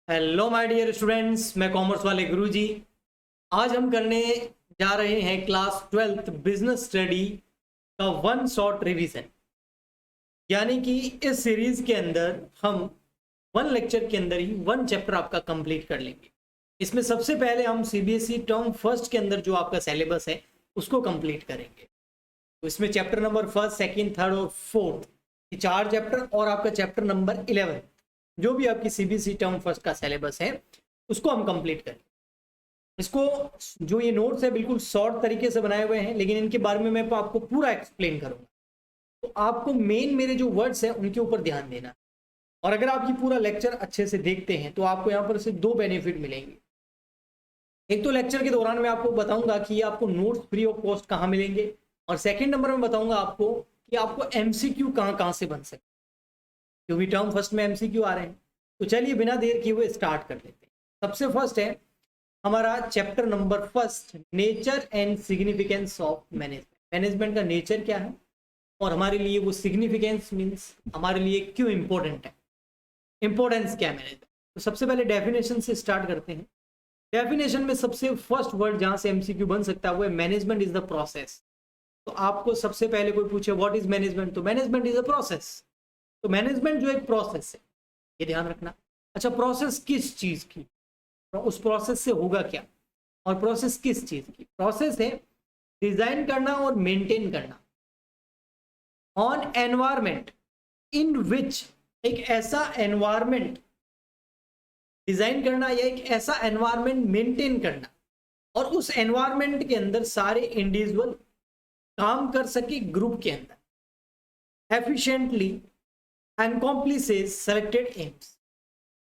Hello my dear students, मैं commerce वाले गुरुजी। आज हम करने जा रहे हैं क्लास 12th बिजनेस स्टडी का वन शॉट रिवीजन। यानी कि इस सीरीज के अंदर हम वन लेक्चर के अंदर ही वन चैप्टर आपका कंप्लीट कर लेंगे। इसमें सबसे पहले हम सीबीएसई टर्म फर्स्ट के अंदर जो आपका सिलेबस है उसको कंप्लीट करेंगे। तो इसमें chapter number first, second, third और फोर्थ, ये चार चैप्टर और आपका चैप्टर नंबर 11 जो भी आपकी सीबीएसई टर्म फर्स्ट का सिलेबस है उसको हम कंप्लीट करें। इसको जो ये नोट्स है बिल्कुल शॉर्ट तरीके से बनाए हुए हैं, लेकिन इनके बारे में मैं आपको पूरा एक्सप्लेन करूंगा। तो आपको मेन मेरे जो वर्ड्स हैं उनके ऊपर ध्यान देना। और अगर आप ये पूरा लेक्चर अच्छे से देखते हैं तो आपको यहाँ पर से दो बेनिफिट मिलेंगे। एक तो लेक्चर के दौरान मैं आपको बताऊंगा कि आपको नोट्स फ्री ऑफ कॉस्ट कहाँ मिलेंगे, और सेकेंड नंबर में बताऊंगा आपको कि आपको एमसीक्यू कहाँ कहाँ से बन सकते, क्योंकि टर्म फर्स्ट में एमसीक्यू आ रहे हैं। तो चलिए बिना देर किए हुए स्टार्ट कर लेते हैं। सबसे फर्स्ट है हमारा chapter number first, nature and significance of management. Management का नेचर क्या है और हमारे लिए वो सिग्निफिकेंस मीन्स हमारे लिए क्यों इंपॉर्टेंट है, इंपॉर्टेंस क्या है मैनेजमेंट। तो सबसे पहले डेफिनेशन से स्टार्ट करते हैं। डेफिनेशन में सबसे फर्स्ट वर्ड जहां से एमसीक्यू बन सकता है वो है मैनेजमेंट इज द प्रोसेस। तो आपको सबसे पहले कोई पूछे व्हाट इज मैनेजमेंट, तो मैनेजमेंट इज अ प्रोसेस। तो मैनेजमेंट जो एक प्रोसेस है, ये ध्यान रखना। अच्छा, प्रोसेस किस चीज की, उस प्रोसेस से होगा क्या, और प्रोसेस किस चीज की। प्रोसेस है डिजाइन करना और मेंटेन करना ऑन एनवायरमेंट इन विच, एक ऐसा एनवायरमेंट डिजाइन करना या एक ऐसा एनवायरमेंट मेंटेन करना और उस एनवायरमेंट के अंदर सारे इंडिविजुअल काम कर सके ग्रुप के अंदर एफिशिएंटली एंड कॉम्प्लिसेस सेलेक्टेड एम्स।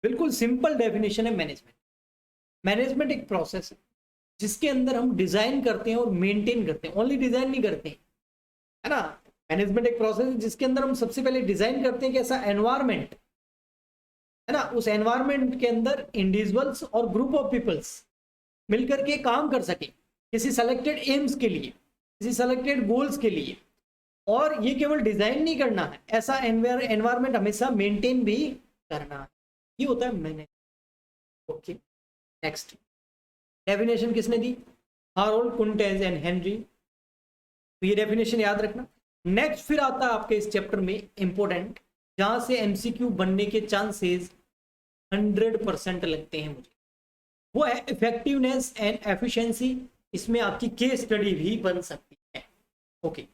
बिल्कुल सिंपल डेफिनेशन है मैनेजमेंट। मैनेजमेंट एक प्रोसेस है जिसके अंदर हम डिजाइन करते हैं और मेंटेन करते हैं, ओनली डिजाइन नहीं करते हैं, है ना। मैनेजमेंट एक प्रोसेस है जिसके अंदर हम सबसे पहले डिजाइन करते हैं कि ऐसा एनवायरमेंट है ना, उस एनवायरमेंट के अंदर इंडिविजुअल्स और ग्रुप ऑफ पीपल्स मिलकर के काम कर सके किसी सेलेक्टेड एम्स के लिए, किसी सेलेक्टेड गोल्स के लिए। और ये केवल डिजाइन नहीं करना है, ऐसा एनवायरमेंट हमेशा मेंटेन भी करना है। ये होता है मैनेज। ओके, नेक्स्ट डेफिनेशन किसने दी, हारोल्ड कुंटेज एंड हेनरी। तो ये डेफिनेशन याद रखना। नेक्स्ट फिर आता है आपके इस चैप्टर में इंपॉर्टेंट, जहां से एमसीक्यू बनने के चांसेस 100% लगते हैं मुझे, वो है इफेक्टिवनेस एंड एफिशिएंसी। इसमें आपकी केस स्टडी भी बन सकती है। ओके,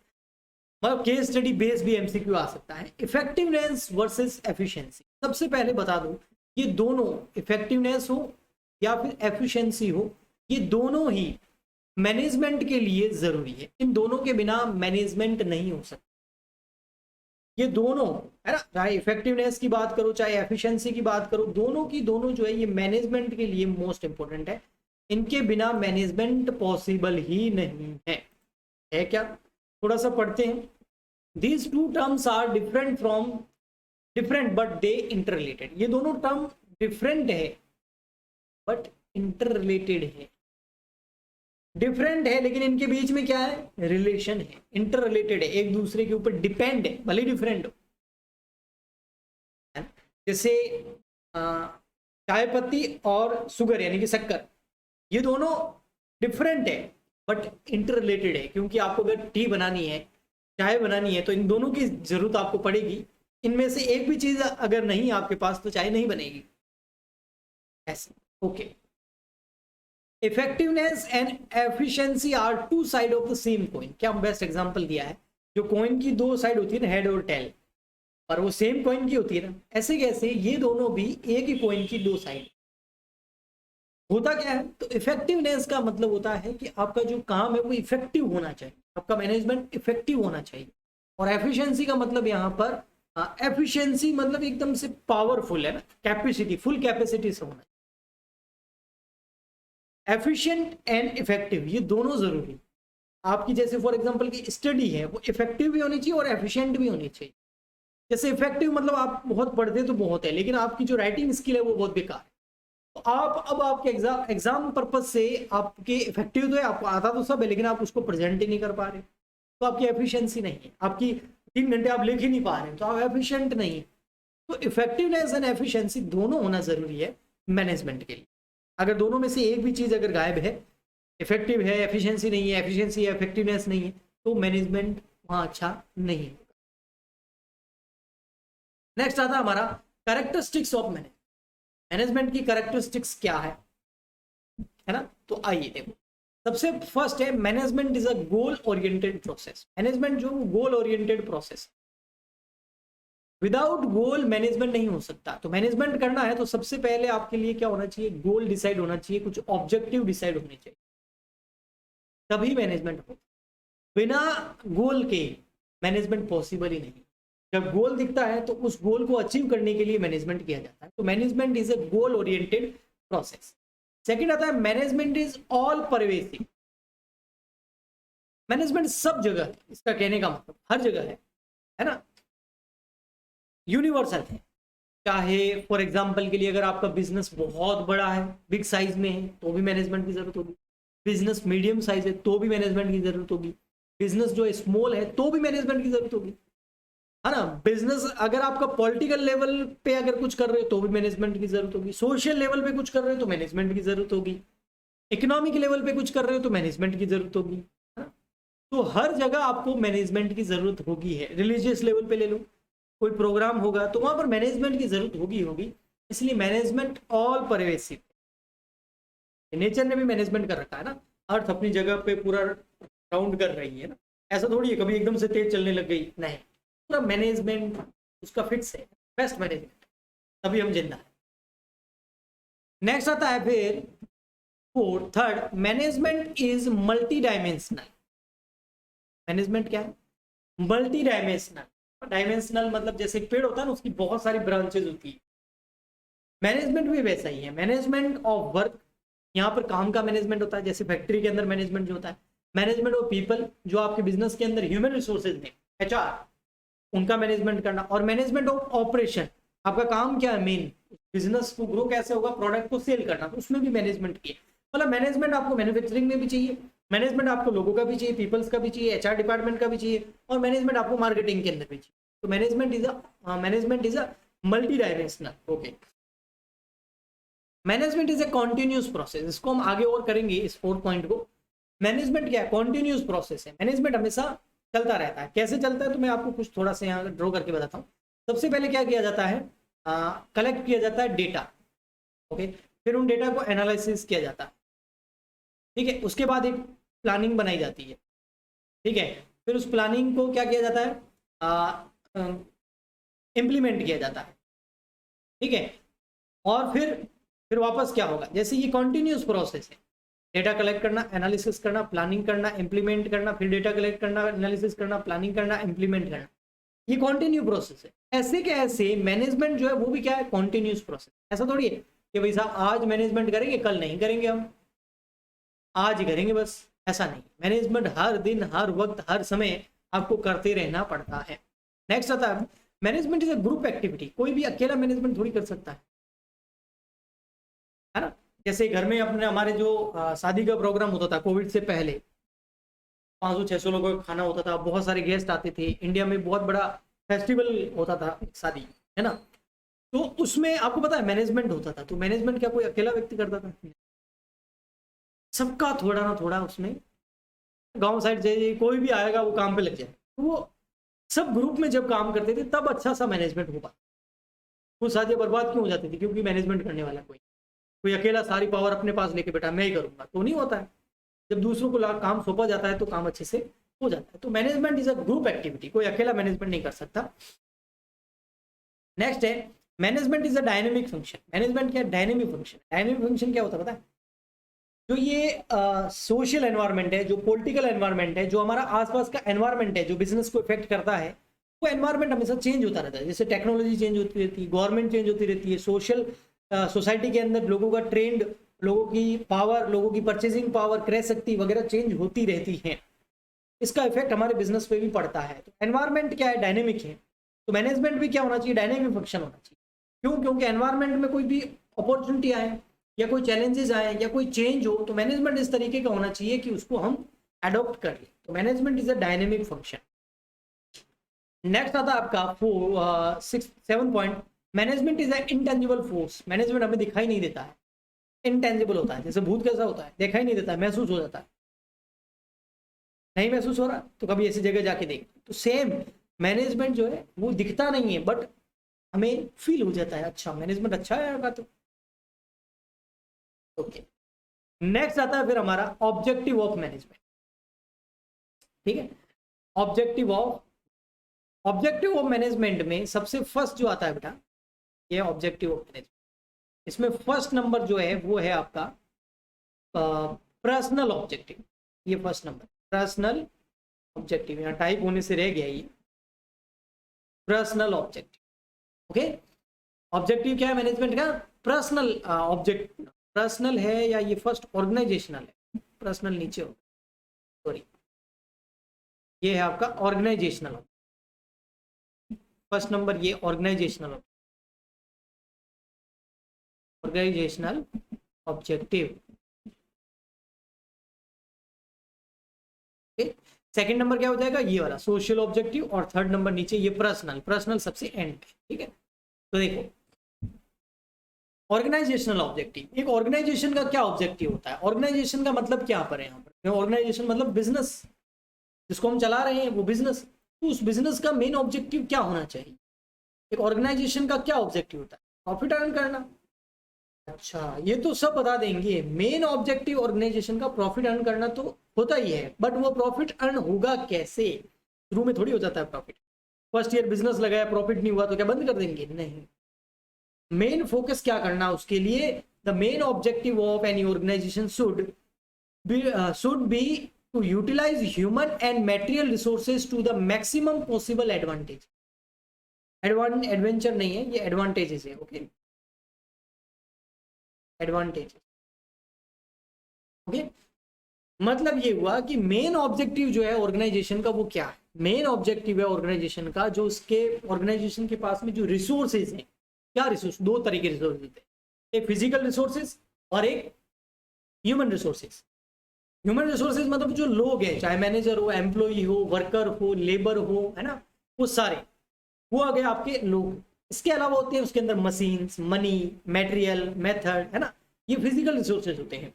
मतलब केस स्टडी बेस भी एमसीक्यू आ सकता है। Effectiveness versus efficiency. सबसे पहले बता दूं, ये दोनों इफेक्टिवनेस हो या फिर एफिशिएंसी हो, ये दोनों ही मैनेजमेंट के लिए जरूरी है। इन दोनों के बिना मैनेजमेंट नहीं हो सकता। ये दोनों है ना, चाहे इफेक्टिवनेस की बात करो चाहे एफिशिएंसी की बात करो, दोनों की दोनों जो है ये मैनेजमेंट के लिए मोस्ट इंपॉर्टेंट है। इनके बिना मैनेजमेंट पॉसिबल ही नहीं है क्या। थोड़ा सा पढ़ते हैं। These two terms are different but they interrelated. ये दोनों टर्म डिफरेंट है बट इंटररिलेटेड है। डिफरेंट है लेकिन इनके बीच में क्या है, रिलेशन है। इंटर रिलेटेड है, एक दूसरे के ऊपर डिपेंड है, भले डिफरेंट हो। जैसे चाय पत्ती और शुगर यानी कि शक्कर, ये दोनों डिफरेंट है बट इंटर रिलेटेड है, क्योंकि आपको अगर टी बनानी है, चाय बनानी है, तो इन दोनों की जरूरत आपको पड़ेगी। इनमें से एक भी चीज अगर नहीं आपके पास तो चाय नहीं बनेगी, ऐसे। Okay, effectiveness and efficiency are two side of the same coin. क्या बेस्ट एग्जांपल दिया है, जो कॉइन की दो साइड होती है ना, हेड और टेल, और वो सेम कॉइन की होती है ना, ऐसे कैसे ये दोनों भी एक ही कॉइन की दो साइड। होता क्या है, तो इफेक्टिवनेस का मतलब होता है कि आपका जो काम है वो इफेक्टिव होना चाहिए, आपका मैनेजमेंट इफेक्टिव होना चाहिए। और एफिशिएंसी का मतलब यहाँ पर एफिशिएंसी मतलब एकदम से पावरफुल है ना, कैपेसिटी, फुल कैपेसिटी से होना। एफिशिएंट एंड इफेक्टिव ये दोनों जरूरी। आपकी जैसे फॉर एग्जांपल की स्टडी है वो इफेक्टिव भी होनी चाहिए और एफिशिएंट भी होनी चाहिए। जैसे इफेक्टिव मतलब आप बहुत पढ़ते तो बहुत है, लेकिन आपकी जो राइटिंग स्किल है वो बहुत बेकार है, तो आप अब आपके एग्जाम पर्पज से आपके इफेक्टिव तो है, आपको आता तो सब है, लेकिन आप उसको प्रेजेंट ही नहीं कर पा रहे, तो आपकी एफिशिएंसी नहीं है। आपकी 3 घंटे आप लिख ही नहीं पा रहे तो आप एफिशिएंट नहीं। तो इफेक्टिवनेस एंड एफिशिएंसी दोनों होना जरूरी है। मैनेजमेंट के लिए। अगर दोनों में से एक भी चीज अगर गायब है, इफेक्टिव है, एफिशिएंसी नहीं है, एफिशिएंसी है, इफेक्टिवनेस नहीं है, तो मैनेजमेंट वहां अच्छा नहीं होगा। नेक्स्ट आता है हमारा कैरेक्टरिस्टिक्स ऑफ मैनेजमेंट। मैनेजमेंट की कैरेक्टरिस्टिक्स क्या है ना? तो आइए देखो, सबसे फर्स्ट है management is a goal oriented process. Management जो goal oriented process, without goal management नहीं हो सकता। तो मैनेजमेंट करना है तो सबसे पहले आपके लिए क्या होना चाहिए? गोल डिसाइड होना चाहिए, कुछ ऑब्जेक्टिव डिसाइड होने चाहिए, तभी मैनेजमेंट हो। बिना गोल के मैनेजमेंट पॉसिबल ही नहीं। जब गोल दिखता है तो उस गोल को अचीव करने के लिए मैनेजमेंट किया जाता है। तो management is a goal oriented process. Second आता है management is all pervasive. Management सब जगह है, इसका कहने का मतलब हर जगह है ना, यूनिवर्सल है। चाहे फॉर एग्जांपल के लिए अगर आपका बिजनेस बहुत बड़ा है, बिग साइज में है, तो भी मैनेजमेंट की जरूरत होगी। बिजनेस मीडियम साइज है तो भी मैनेजमेंट की जरूरत होगी। बिजनेस जो स्मॉल है तो भी मैनेजमेंट की जरूरत होगी, है ना। बिजनेस अगर आपका पॉलिटिकल लेवल पे अगर कुछ कर रहे हो तो भी मैनेजमेंट की जरूरत होगी। सोशल लेवल पे कुछ कर रहे हो तो मैनेजमेंट की जरूरत होगी। इकोनॉमिक लेवल पे कुछ कर रहे हो तो मैनेजमेंट की जरूरत होगी, है ना। तो हर जगह आपको मैनेजमेंट की जरूरत होगी है। रिलीजियस लेवल पे ले लो, कोई प्रोग्राम होगा तो वहां पर मैनेजमेंट की जरूरत होगी। इसलिए मैनेजमेंट ऑल परवेसिव। नेचर ने भी मैनेजमेंट कर रखा है ना, अर्थ अपनी जगह पे पूरा राउंड कर रही है ना। ऐसा थोड़ी है कभी एकदम से तेज चलने लग गई, नहीं, पूरा मैनेजमेंट उसका फिक्स है, बेस्ट मैनेजमेंट, तभी हम जिंदा है। नेक्स्ट आता है फिर fourth, third, management is multi dimensional. Management क्या है? Multi dimensional. डायमेंशनल मतलब जैसे पेड़ होता है ना, उसकी बहुत सारी ब्रांचेज होती है। मैनेजमेंट भी वैसा ही है। मैनेजमेंट ऑफ वर्क, यहाँ पर काम का मैनेजमेंट होता है, जैसे फैक्ट्री के अंदर मैनेजमेंट जो होता है। मैनेजमेंट ऑफ पीपल, जो आपके बिजनेस के अंदर ह्यूमन रिसोर्सेज में HR, उनका मैनेजमेंट करना। और मैनेजमेंट ऑफ ऑपरेशन, आपका काम क्या है मेन, बिजनेस को ग्रो कैसे होगा, प्रोडक्ट को सेल करना, तो उसमें भी मैनेजमेंट की। मतलब मैनेजमेंट आपको मैन्युफैक्चरिंग में भी चाहिए, मैनेजमेंट आपको लोगों का भी चाहिए, पीपल्स का भी चाहिए, HR डिपार्टमेंट का भी चाहिए, और मैनेजमेंट आपको मार्केटिंग के अंदर भी चाहिए। तो management is a multi dimensional. Okay, management is a continuous process. इसको हम आगे और करेंगे इस 4 पॉइंट को। मैनेजमेंट क्या है? कॉन्टिन्यूस प्रोसेस है। मैनेजमेंट हमेशा चलता रहता है। कैसे चलता है तो मैं आपको कुछ थोड़ा सा यहाँ ड्रॉ करके बताता हूँ। सबसे पहले क्या किया जाता है? कलेक्ट किया जाता है डेटा। ओके, फिर उन डेटा को एनालिसिस किया जाता है, ठीक है। उसके बाद एक प्लानिंग बनाई जाती है, ठीक है। फिर उस प्लानिंग को क्या किया जाता है? इम्प्लीमेंट किया जाता है, ठीक है। और फिर वापस क्या होगा? जैसे ये कॉन्टिन्यूस प्रोसेस है, डेटा कलेक्ट करना, एनालिसिस करना, प्लानिंग करना, इंप्लीमेंट करना, फिर डेटा कलेक्ट करना, एनालिसिस करना, प्लानिंग करना, इंप्लीमेंट करना, ये कॉन्टिन्यू प्रोसेस है। ऐसे के ऐसे मैनेजमेंट जो है वो भी क्या है? Continuous process. ऐसा थोड़ी है कि भाई साहब आज मैनेजमेंट करेंगे कल नहीं करेंगे, हम आज ही करेंगे बस, ऐसा नहीं। मैनेजमेंट हर दिन, हर वक्त, हर समय आपको करते रहना पड़ता है। नेक्स्ट आता है management is a group activity. कोई भी अकेला मैनेजमेंट थोड़ी कर सकता है ना। जैसे घर में अपने हमारे जो शादी का प्रोग्राम होता था कोविड से पहले, 500-600 लोगों का खाना होता था, बहुत सारे गेस्ट आते थे, इंडिया में बहुत बड़ा फेस्टिवल होता था शादी, है ना। तो उसमें आपको पता है मैनेजमेंट होता था। तो मैनेजमेंट क्या कोई अकेला व्यक्ति करता था? सबका थोड़ा ना थोड़ा उसमें, गांव साइड से कोई भी आएगा वो काम पे लग जाए, तो वो सब ग्रुप में जब काम करते थे तब अच्छा सा मैनेजमेंट हो पाता। वो शादियां बर्बाद क्यों हो जाती थी? क्योंकि मैनेजमेंट करने वाला कोई अकेला सारी पावर अपने पास लेके बैठा मैं ही करूंगा, तो नहीं होता है। जब दूसरों को काम सौंपा जाता है तो काम अच्छे से हो जाता है। तो management is a group activity, कोई अकेला मैनेजमेंट नहीं कर सकता। नेक्स्ट है management is a dynamic function. Management क्या है? Dynamic function. डायनेमिक फंक्शन क्या होता है पता है? जो ये सोशल एनवायरनमेंट है, जो पॉलिटिकल एनवायरनमेंट है, जो हमारा आसपास का एनवायरनमेंट है, जो बिजनेस को इफेक्ट करता है, वो एनवायरनमेंट हमेशा चेंज होता रहता है। जैसे टेक्नोलॉजी चेंज होती रहती है, गवर्नमेंट चेंज होती रहती है, सोशल सोसाइटी के अंदर लोगों का ट्रेंड, लोगों की पावर, लोगों की परचेजिंग पावर, क्रय शक्ति वगैरह चेंज होती रहती है। इसका इफेक्ट हमारे बिजनेस पे भी पड़ता है। तो एनवायरनमेंट क्या है? डायनेमिक है। तो मैनेजमेंट भी क्या होना चाहिए? डायनेमिक फंक्शन होना चाहिए। क्यों? क्योंकि एनवायरनमेंट में कोई भी अपॉर्चुनिटी आए या कोई चैलेंजेस आए या कोई चेंज हो, तो मैनेजमेंट इस तरीके का होना चाहिए कि उसको हम अडॉप्ट कर लें। तो management is a dynamic function. Next आता है आपका 7 point, management is A intangible force. Management हमें दिखाई नहीं देता है, इनटेंजिबल होता है। जैसे भूत कैसा होता है, दिखाई नहीं देता है, महसूस हो जाता है। नहीं महसूस हो रहा तो कभी ऐसी जगह जाके देख। तो सेम मैनेजमेंट जो है वो दिखता नहीं है, बट हमें फील हो जाता है अच्छा मैनेजमेंट अच्छा है यार। तो ओके, नेक्स्ट आता है फिर हमारा ऑब्जेक्टिव ऑफ मैनेजमेंट। ठीक है, ऑब्जेक्टिव ऑफ मैनेजमेंट में सबसे फर्स्ट जो आता है बेटा, ये ऑब्जेक्टिव ऑफ मैनेजमेंट। इसमें फर्स्ट नंबर जो है वो है आपका पर्सनल ऑब्जेक्टिव। ये फर्स्ट नंबर पर्सनल ऑब्जेक्टिव, यहाँ टाइप होने से रह गया ये, पर्सनल ऑब्जेक्टिव। ओके, ऑब्जेक्टिव क्या है मैनेजमेंट का? पर्सनल ऑब्जेक्ट, पर्सनल है या ये फर्स्ट ऑर्गेनाइजेशनल है? पर्सनल नीचे हो, सॉरी, ये है आपका ऑर्गेनाइजेशनल। फर्स्ट नंबर ये ऑर्गेनाइजेशनल ऑब्जेक्टिव। सेकंड नंबर क्या हो जाएगा? ये वाला सोशल ऑब्जेक्टिव। और थर्ड नंबर नीचे ये पर्सनल सबसे एंड पे। ठीक है, तो देखो ऑर्गेनाइजेशनल ऑब्जेक्टिव, एक ऑर्गेनाइजेशन का क्या ऑब्जेक्टिव होता है? ऑर्गेनाइजेशन का मतलब क्या पर है यहाँ पर? ऑर्गेनाइजेशन मतलब बिजनेस, जिसको हम चला रहे हैं वो बिजनेस। तो उस बिजनेस का मेन ऑब्जेक्टिव क्या होना चाहिए? एक ऑर्गेनाइजेशन का क्या ऑब्जेक्टिव होता है? प्रॉफिट अर्न करना। अच्छा, ये तो सब बता देंगे। मेन ऑब्जेक्टिव ऑर्गेनाइजेशन का प्रॉफिट अर्न करना तो होता ही है, बट वो प्रॉफिट अर्न होगा कैसे? शुरू में थोड़ी हो जाता है प्रॉफिट। फर्स्ट ईयर बिजनेस लगाया, प्रॉफिट नहीं हुआ तो क्या बंद कर देंगे? नहीं, मेन फोकस क्या करना उसके लिए? The main objective of any organisation should be to utilise human and material resources to the maximum possible advantage. Adventure नहीं है ये, एडवांटेजेस है। Okay, advantage. ओके, मतलब ये हुआ कि मेन ऑब्जेक्टिव जो है ऑर्गेनाइजेशन का वो क्या है? मेन ऑब्जेक्टिव है ऑर्गेनाइजेशन का, जो उसके ऑर्गेनाइजेशन के पास में जो रिसोर्सेज हैं। क्या रिसोर्स? दो तरह के रिसोर्सेज होते हैं, एक फिजिकल रिसोर्सेज और एक ह्यूमन रिसोर्सेज। ह्यूमन रिसोर्सेज मतलब जो लोग हैं, चाहे मैनेजर हो, एम्प्लॉई हो, वर्कर हो, लेबर हो, है ना, वो सारे, वो आ गए आपके लोग। इसके अलावा होते हैं उसके अंदर मशीन्स, मनी, मटेरियल, मेथड, है ना, ये फिजिकल रिसोर्सेज होते हैं।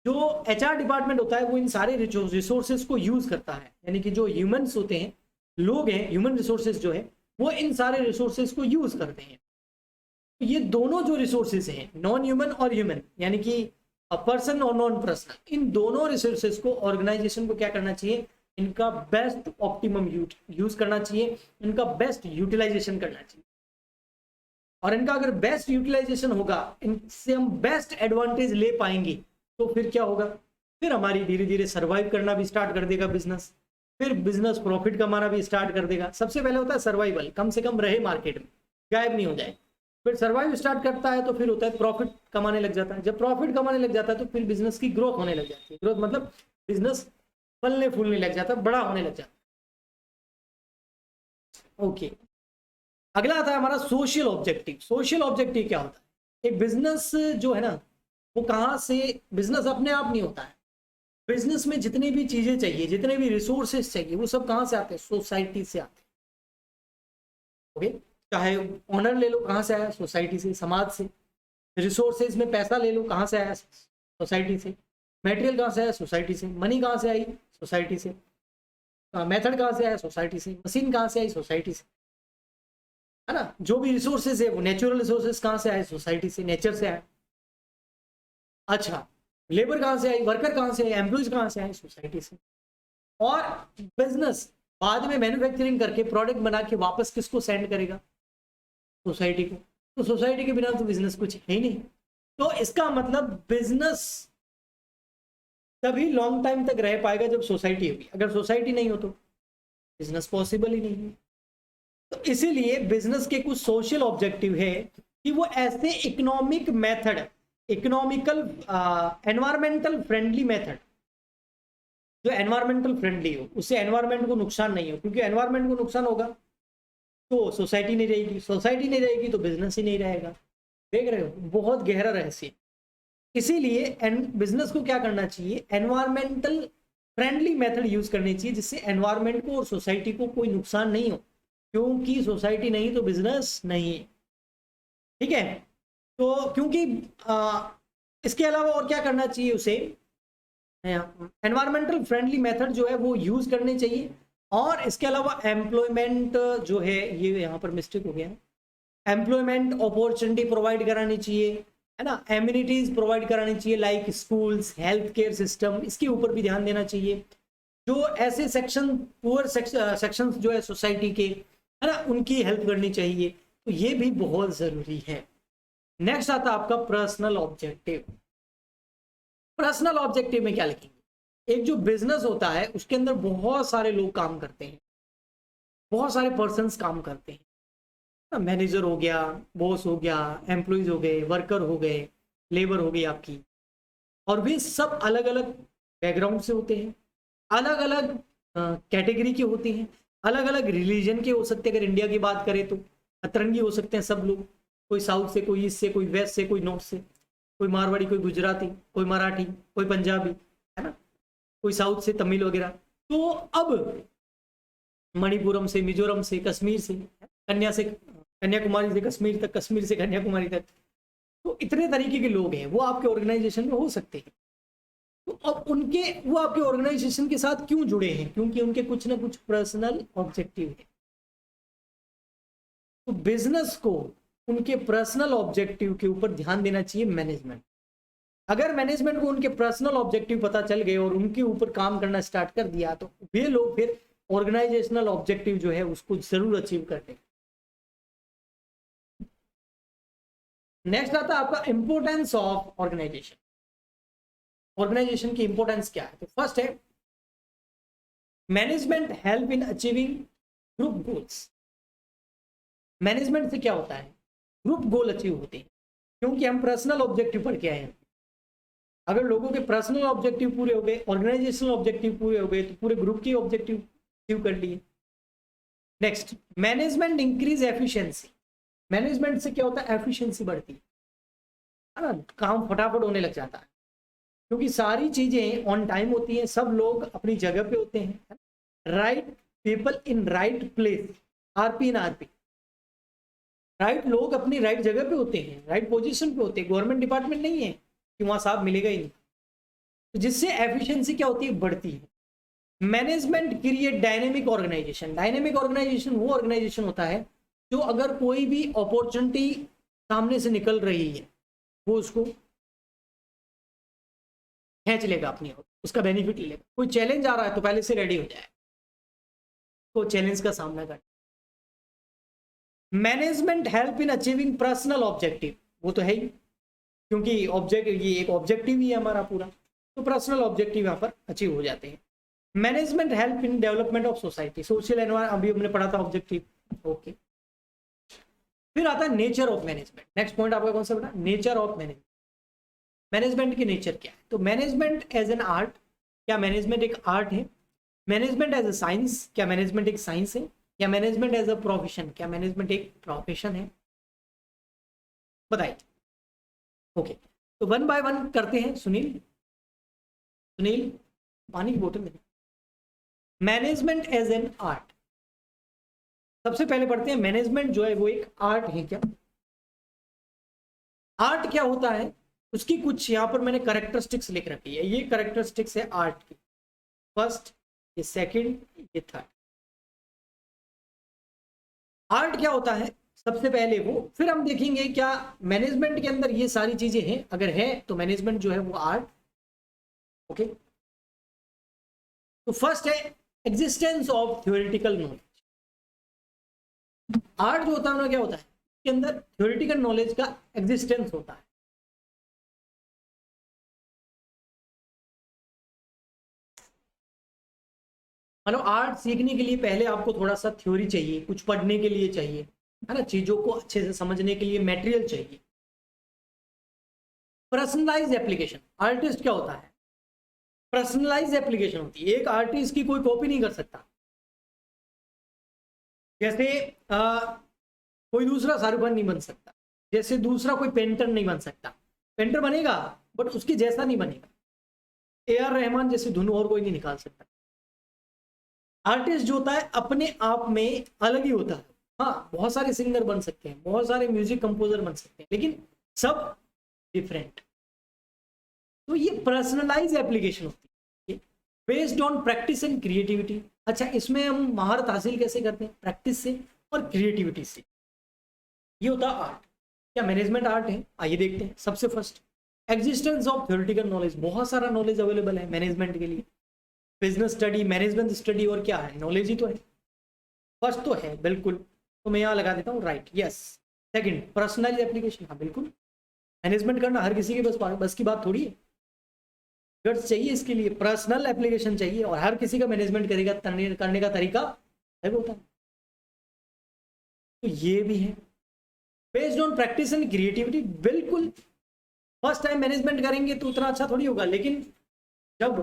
जो एचआर डिपार्टमेंट होता है वो इन सारे रिसोर्सेज को यूज करता है, यानी कि जो ह्यूमंस होते हैं, लोग हैं, ह्यूमन रिसोर्सेज जो है वो इन सारे रिसोर्सेज को यूज करते हैं। तो ये दोनों जो रिसोर्सेज हैं, नॉन ह्यूमन और ह्यूमन, यानी कि पर्सन और नॉन पर्सनल, इन दोनों रिसोर्सेज को ऑर्गेनाइजेशन को क्या करना चाहिए? इनका बेस्ट ऑप्टिमम यूज करना चाहिए, इनका बेस्ट यूटिलाइजेशन करना चाहिए। और इनका अगर बेस्ट यूटिलाइजेशन होगा, इनसे हम बेस्ट एडवांटेज ले पाएंगे, तो फिर क्या होगा? फिर हमारी धीरे धीरे सर्वाइव करना भी स्टार्ट कर देगा बिजनेस, फिर बिजनेस प्रॉफिट कमाना भी स्टार्ट कर देगा। सबसे पहले होता है सर्वाइवल, कम से कम रहे मार्केट में, गायब नहीं हो जाए। फिर सर्वाइव स्टार्ट करता है तो फिर होता है प्रॉफिट कमाने लग जाता है। जब प्रॉफिट कमाने लग जाता है तो फिर बिजनेस की ग्रोथ होने लग जाती है। ग्रोथ मतलब बिजनेस फलने फूलने लग जाता है, बड़ा होने लग जाता है। ओके, अगला आता है हमारा सोशल ऑब्जेक्टिव। सोशल ऑब्जेक्टिव क्या होता है? एक बिजनेस जो है ना, वो कहाँ से, बिजनेस अपने आप नहीं होता है। बिजनेस में जितनी भी चीजें चाहिए, जितने भी रिसोर्सेस चाहिए, वो सब कहाँ से आते हैं? सोसाइटी से आते हैं। ओके, चाहे ऑनर ले लो, कहाँ से आया? सोसाइटी से, समाज से। रिसोर्सेज में पैसा ले लो, कहाँ से आया? सोसाइटी से। मटेरियल कहाँ से आया? सोसाइटी से। मनी कहाँ से आई? सोसाइटी से। मेथड कहाँ से आया? सोसाइटी से। मशीन कहाँ से आई? सोसाइटी से, है ना। जो भी रिसोर्सेज है वो नेचुरल रिसोर्सेज कहाँ से आए? सोसाइटी से, नेचर से आए। अच्छा, लेबर कहाँ से आई? वर्कर कहाँ से आए? एम्प्लॉइज कहाँ से आए? सोसाइटी से। और बिजनेस बाद में मैन्युफैक्चरिंग करके प्रोडक्ट बना के वापस किसको सेंड करेगा? सोसाइटी को। तो सोसाइटी के बिना तो बिजनेस कुछ है ही नहीं। तो इसका मतलब बिजनेस तभी लॉन्ग टाइम तक रह पाएगा जब सोसाइटी होगी। अगर सोसाइटी नहीं हो तो बिजनेस पॉसिबल ही नहीं है। तो इसीलिए बिजनेस के कुछ सोशल ऑब्जेक्टिव है कि वो ऐसे economic method, economical environmental friendly method, जो एनवायरमेंटल फ्रेंडली हो, उससे एनवायरमेंट को नुकसान नहीं हो। क्योंकि एनवायरमेंट को नुकसान होगा तो सोसाइटी नहीं रहेगी, सोसाइटी नहीं रहेगी तो बिजनेस ही नहीं रहेगा। देख रहे हो, बहुत गहरा रहस्य। इसीलिए बिजनेस को क्या करना चाहिए? एनवायरमेंटल फ्रेंडली मेथड यूज करनी चाहिए, जिससे एनवायरमेंट को और सोसाइटी को कोई नुकसान नहीं हो। क्योंकि सोसाइटी नहीं तो बिजनेस नहीं। ठीक है। तो क्योंकि इसके अलावा और क्या करना चाहिए उसे, एनवायरमेंटल फ्रेंडली मेथड जो है वो यूज करने चाहिए। और इसके अलावा एम्प्लॉयमेंट जो है, ये यहाँ पर मिस्टेक हो गया है, एम्प्लॉयमेंट अपॉर्चुनिटी प्रोवाइड करानी चाहिए, है ना, एम्यूनिटीज प्रोवाइड करानी चाहिए like schools, health care system, इसके ऊपर भी ध्यान देना चाहिए। जो ऐसे सेक्शन, पुअर सेक्शन जो है सोसाइटी के, है ना, उनकी हेल्प करनी चाहिए। तो ये भी बहुत जरूरी है। नेक्स्ट आता है आपका पर्सनल ऑब्जेक्टिव। पर्सनल ऑब्जेक्टिव में क्या लिखेंगे? एक जो बिजनेस होता है उसके अंदर बहुत सारे लोग काम करते हैं, बहुत सारे पर्सन्स काम करते हैं। मैनेजर हो गया, बॉस हो गया, एम्प्लॉइज हो गए, वर्कर हो गए, लेबर हो गई आपकी, और वे सब अलग अलग बैकग्राउंड से होते हैं, अलग अलग कैटेगरी के होते हैं, अलग अलग रिलीजन के हो सकते हैं। अगर इंडिया की बात करें तो अतरंगी हो सकते हैं सब लोग, कोई साउथ से, कोई ईस्ट से, कोई वेस्ट से, कोई नॉर्थ से, कोई मारवाड़ी, कोई गुजराती, कोई मराठी, कोई पंजाबी, है ना, कोई साउथ से, तमिल वगैरह। तो अब मणिपुरम से, मिजोरम से, कश्मीर से, कन्याकुमारी से कश्मीर तक, कश्मीर से कन्याकुमारी तक, तो इतने तरीके के लोग हैं वो आपके ऑर्गेनाइजेशन में हो सकते हैं। तो अब उनके, वो आपके ऑर्गेनाइजेशन के साथ क्यों जुड़े हैं? क्योंकि उनके कुछ ना कुछ पर्सनल ऑब्जेक्टिव है। तो बिजनेस को उनके पर्सनल ऑब्जेक्टिव के ऊपर ध्यान देना चाहिए मैनेजमेंट। अगर मैनेजमेंट को उनके पर्सनल ऑब्जेक्टिव पता चल गए और उनके ऊपर काम करना स्टार्ट कर दिया, तो वे लोग फिर ऑर्गेनाइजेशनल ऑब्जेक्टिव जो है उसको जरूर अचीव कर लेंगे। नेक्स्ट आता है आपका इंपोर्टेंस ऑफ ऑर्गेनाइजेशन। ऑर्गेनाइजेशन की इंपोर्टेंस क्या है? तो फर्स्ट है management help in achieving group goals. Management से क्या होता है? ग्रुप गोल अचीव होते हैं, क्योंकि हम पर्सनल ऑब्जेक्टिव पढ़ के आए हैं। अगर लोगों के पर्सनल ऑब्जेक्टिव पूरे हो गए, ऑर्गेनाइजेशनल ऑब्जेक्टिव पूरे हो गए, तो पूरे ग्रुप के ऑब्जेक्टिव अचीव कर लिए। Next, management increase efficiency. Management से क्या होता है? एफिशिएंसी बढ़ती है ना, काम फटाफट होने लग जाता है, क्योंकि सारी चीजें ऑन टाइम होती हैं, सब लोग अपनी जगह पे होते हैं। Right people in right place, RP in RP, right लोग अपनी राइट जगह पे होते हैं, राइट पोजीशन पे होते हैं। गवर्नमेंट डिपार्टमेंट नहीं है कि वहां साहब मिलेगा ही नहीं, तो जिससे एफिशिएंसी क्या होती है? बढ़ती है। Management create dynamic organisation. Dynamic organisation वो ऑर्गेनाइजेशन होता है जो अगर कोई भी अपॉर्चुनिटी सामने से निकल रही है वो उसको खींच लेगा अपनी ओर, उसका बेनिफिट ले लेगा। कोई चैलेंज आ रहा है तो पहले से रेडी हो जाए तो चैलेंज का सामना कर। Management help in achieving personal objective, वो तो है ही, क्योंकि ऑब्जेक्ट, ये एक ऑब्जेक्टिव ही है हमारा पूरा, तो पर्सनल ऑब्जेक्टिव यहाँ पर अचीव हो जाते हैं। Management help in development of society, social environment, अभी हमने पढ़ा था ऑब्जेक्टिव। ओके, फिर आता है nature of management. Next point आपका कौन सा बेटा? Nature of management. मैनेजमेंट की नेचर क्या है? तो मैनेजमेंट एज एन आर्ट, क्या मैनेजमेंट एक आर्ट है? मैनेजमेंट एज अ साइंस, क्या मैनेजमेंट एक साइंस है? या मैनेजमेंट एज अ प्रोफेशन, क्या मैनेजमेंट एक प्रोफेशन है? बताइए। ओके, तो वन बाय वन करते हैं। सुनील, सुनील पानी की बोतल देना। मैनेजमेंट एज एन आर्ट, सबसे पहले पढ़ते हैं मैनेजमेंट जो है वो एक आर्ट है क्या? आर्ट क्या होता है उसकी कुछ यहां पर मैंने करेक्टरिस्टिक्स लिख रखी है। ये करेक्टरिस्टिक्स है आर्ट की, फर्स्ट, ये सेकंड, ये थर्ड। आर्ट क्या होता है सबसे पहले वो, फिर हम देखेंगे क्या मैनेजमेंट के अंदर ये सारी चीजें हैं। अगर है तो मैनेजमेंट जो है वो आर्ट। ओके, तो फर्स्ट है existence of theoretical knowledge. Art जो होता है ना, क्या होता है इसके अंदर? थ्योरेटिकल नॉलेज का एग्जिस्टेंस होता है। मतलब आर्ट सीखने के लिए पहले आपको थोड़ा सा थ्योरी चाहिए, कुछ पढ़ने के लिए चाहिए, है ना, चीजों को अच्छे से समझने के लिए मटेरियल चाहिए। पर्सनलाइज एप्लीकेशन, आर्टिस्ट क्या होता है? पर्सनलाइज एप्लीकेशन होती है। एक आर्टिस्ट की कोई कॉपी नहीं कर सकता। जैसे कोई दूसरा शाहरुख खान नहीं बन सकता, जैसे दूसरा कोई पेंटर नहीं बन सकता। पेंटर बनेगा बट उसके जैसा नहीं बनेगा। AR रहमान जैसे धुन और कोई नहीं निकाल सकता। आर्टिस्ट जो होता है अपने आप में अलग ही होता है, हाँ, बहुत सारे सिंगर बन सकते हैं, बहुत सारे म्यूजिक कंपोजर बन सकते हैं, लेकिन सब डिफरेंट। तो ये पर्सनलाइज एप्लीकेशन होती है based on practice and creativity. अच्छा, इसमें हम महारत हासिल कैसे करते हैं? प्रैक्टिस से और क्रिएटिविटी से। ये होता है आर्ट। क्या मैनेजमेंट आर्ट है? आइए देखते हैं। सबसे first, existence of theoretical knowledge. बहुत सारा नॉलेज अवेलेबल है मैनेजमेंट के लिए। बिजनेस स्टडी, मैनेजमेंट स्टडी, और क्या है? नॉलेज ही तो है। फर्स्ट तो है बिल्कुल, तो मैं यहाँ लगा देता हूँ right, yes. Second, personalise application. हाँ बिल्कुल, मैनेजमेंट करना हर किसी के बस की बात थोड़ी है। गट्स चाहिए इसके लिए, पर्सनल एप्लीकेशन चाहिए, और हर किसी का मैनेजमेंट करने का तरीका अलग होता है। तो ये भी है based on practice and creativity. बिल्कुल, फर्स्ट टाइम मैनेजमेंट करेंगे तो उतना अच्छा थोड़ी होगा, लेकिन जब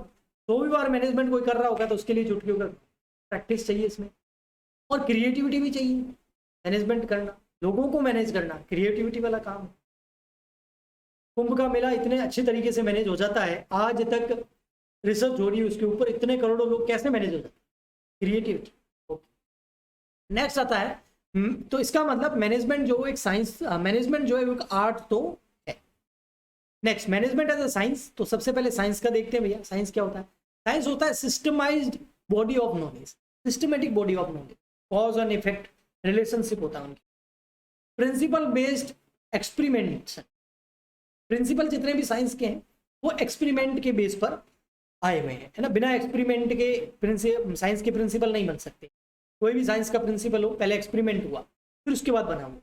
100 बार मैनेजमेंट कोई कर रहा होगा तो उसके लिए चुटकी होगा। प्रैक्टिस चाहिए इसमें, और क्रिएटिविटी भी चाहिए। मैनेजमेंट करना, लोगों को मैनेज करना, क्रिएटिविटी वाला काम। कुंभ का मेला इतने अच्छे तरीके से मैनेज हो जाता है, आज तक रिसर्च हो रही है उसके ऊपर, इतने करोड़ों लोग कैसे मैनेज हो जाते हैं? क्रिएटिविटी। ओके, नेक्स्ट आता है। तो इसका मतलब मैनेजमेंट जो एक साइंस, मैनेजमेंट जो है वो एक आर्ट तो है। Next, management as a science. तो सबसे पहले साइंस का देखते हैं भैया। साइंस क्या होता है? साइंस होता है systemised body of knowledge, systematic body of knowledge. Cause and effect relationship होता है उनकी। Principle based experiment. प्रिंसिपल जितने भी साइंस के हैं वो एक्सपेरिमेंट के बेस पर आए हुए हैं, है ना। बिना एक्सपेरिमेंट के साइंस के प्रिंसिपल नहीं बन सकते। कोई भी साइंस का प्रिंसिपल हो, पहले एक्सपेरिमेंट हुआ, फिर उसके बाद बना। वो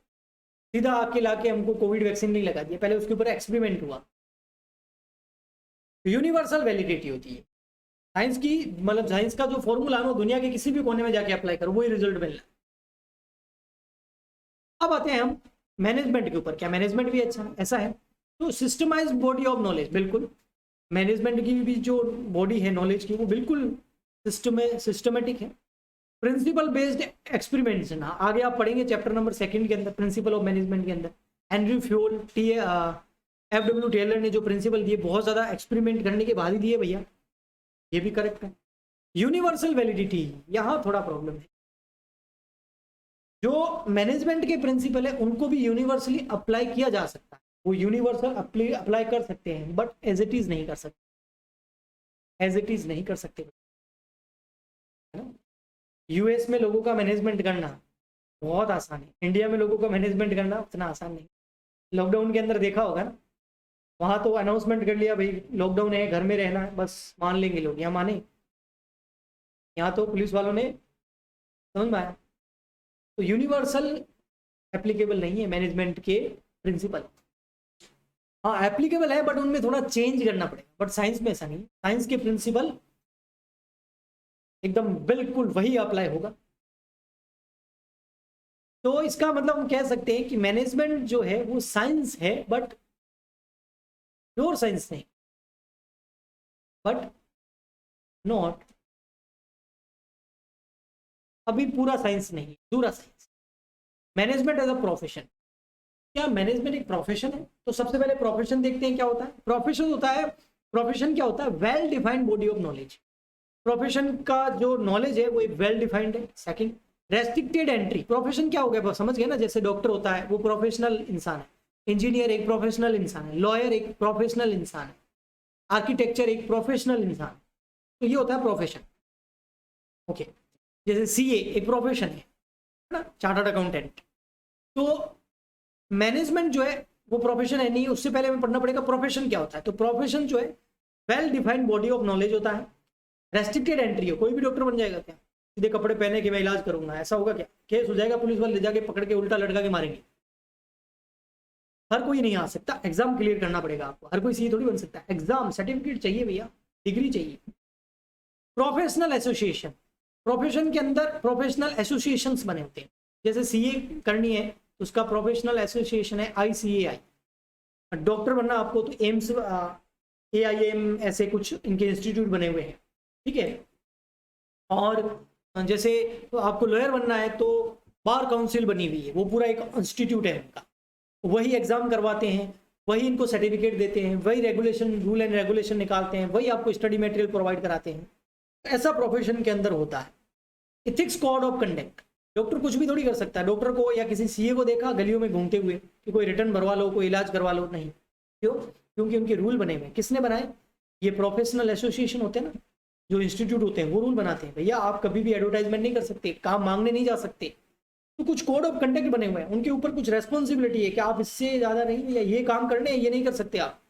सीधा आके लाके हमको कोविड वैक्सीन नहीं लगा दिया, पहले उसके ऊपर एक्सपेरिमेंट हुआ। यूनिवर्सल वैलिडिटी होती है साइंस की, मतलब साइंस का जो फॉर्मूला है दुनिया के किसी भी कोने में जाके अप्लाई करो, वही रिजल्ट मिलना। अब आते हैं हम मैनेजमेंट के ऊपर। क्या मैनेजमेंट भी अच्छा है? ऐसा है। तो सिस्टमाइज बॉडी ऑफ नॉलेज, बिल्कुल मैनेजमेंट की भी जो बॉडी है नॉलेज की, वो बिल्कुल सिस्टमेटिक है। प्रिंसिपल बेस्ड एक्सपेरिमेंटेशन, आगे आप पढ़ेंगे चैप्टर नंबर 2 के अंदर, प्रिंसिपल ऑफ मैनेजमेंट के अंदर। हेनरी फ्यूल FW टेलर ने जो प्रिंसिपल दिए, बहुत ज्यादा एक्सपेरिमेंट करने के बाद ही दिए भैया, ये भी करेक्ट है। यूनिवर्सल वैलिडिटी, यहाँ थोड़ा प्रॉब्लम है। जो मैनेजमेंट के प्रिंसिपल है उनको भी यूनिवर्सली अप्लाई किया जा सकता है, वो यूनिवर्सल अप्लाई कर सकते हैं, बट एज इट इज नहीं कर सकते, एज इट इज नहीं कर सकते, है ना। यूएस में लोगों का मैनेजमेंट करना बहुत आसान है, इंडिया में लोगों का मैनेजमेंट करना उतना आसान नहीं। लॉकडाउन के अंदर देखा होगा ना, वहाँ तो अनाउंसमेंट कर लिया भाई लॉकडाउन है, घर में रहना है, बस मान लेंगे लोग। यहाँ माने? यहाँ तो पुलिस वालों ने, समझ में आया। तो यूनिवर्सल एप्लीकेबल नहीं है मैनेजमेंट के प्रिंसिपल। हाँ एप्लीकेबल है, बट उनमें थोड़ा चेंज करना पड़ेगा। बट साइंस में ऐसा नहीं, साइंस के प्रिंसिपल एकदम बिल्कुल वही अप्लाई होगा। तो इसका मतलब हम कह सकते हैं कि मैनेजमेंट जो है वो साइंस है, बट प्योर साइंस नहीं, बट नॉट, अभी पूरा साइंस नहीं, पूरा science. Management as a profession, क्या मैनेजमेंट एक प्रोफेशन है? तो सबसे पहले प्रोफेशन देखते हैं क्या होता है। प्रोफेशन होता है, प्रोफेशन क्या होता है? Well defined body of knowledge. Profession का जो नॉलेज है वो एक वेल डिफाइंड है। Second, restricted entry. प्रोफेशन क्या हो गया, समझ गए ना? जैसे डॉक्टर होता है वो प्रोफेशनल इंसान है, इंजीनियर एक प्रोफेशनल इंसान है, लॉयर एक प्रोफेशनल इंसान है, आर्किटेक्चर एक प्रोफेशनल इंसान है। तो ये होता है प्रोफेशन। ओके, जैसे सीए एक प्रोफेशन है ना, चार्टर्ड अकाउंटेंट। तो मैनेजमेंट जो है वो प्रोफेशन है नहीं, उससे पहले हमें पढ़ना पड़ेगा प्रोफेशन क्या होता है। तो प्रोफेशन जो है well defined body of knowledge होता है, रेस्ट्रिक्टेड एंट्री हो। कोई भी डॉक्टर बन जाएगा क्या? सीधे कपड़े पहने के मैं इलाज करूंगा, ऐसा होगा क्या? केस हो जाएगा, पुलिस वाले ले जाके पकड़ के उल्टा लटका के मारेंगे। हर कोई नहीं आ सकता, एग्जाम क्लियर करना पड़ेगा आपको। हर कोई सीए थोड़ी बन सकता है, एग्जाम सर्टिफिकेट चाहिए भैया, डिग्री चाहिए। प्रोफेशनल एसोसिएशन, प्रोफेशन के अंदर प्रोफेशनल एसोसिएशंस बने होते हैं। जैसे सीए करनी है तो उसका प्रोफेशनल एसोसिएशन है ICAI। डॉक्टर बनना आपको तो एम्स, AIM, ऐसे कुछ इनके इंस्टीट्यूट बने हुए हैं, ठीक है। और जैसे तो आपको लॉयर बनना है तो बार काउंसिल बनी हुई है, वो पूरा एक इंस्टीट्यूट है उनका, वही एग्जाम करवाते हैं, वही इनको सर्टिफिकेट देते हैं, वही रेगुलेशन, रूल एंड रेगुलेशन निकालते हैं, वही आपको स्टडी मटेरियल प्रोवाइड कराते हैं। ऐसा प्रोफेशन के अंदर होता है। Ethics code of conduct, doctor कुछ भी थोड़ी कर सकता है। डॉक्टर को या किसी सीए को देखा गलियों में घूमते हुए कि कोई रिटर्न भरवा लो, कोई इलाज करवा लो, नहीं। क्यों? क्योंकि उनके रूल बने हुए हैं। किसने बनाए? ये प्रोफेशनल एसोसिएशन होते हैं ना, जो इंस्टीट्यूट होते हैं, वो रूल बनाते हैं। भैया आप कभी भी एडवर्टाइजमेंट नहीं कर सकते, काम मांगने नहीं जा सकते, तो कुछ कोड ऑफ कंडक्ट बने हुए हैं, उनके ऊपर कुछ रेस्पॉन्सिबिलिटी है कि आप इससे ज्यादा नहीं, या ये काम करने ये नहीं कर सकते आप।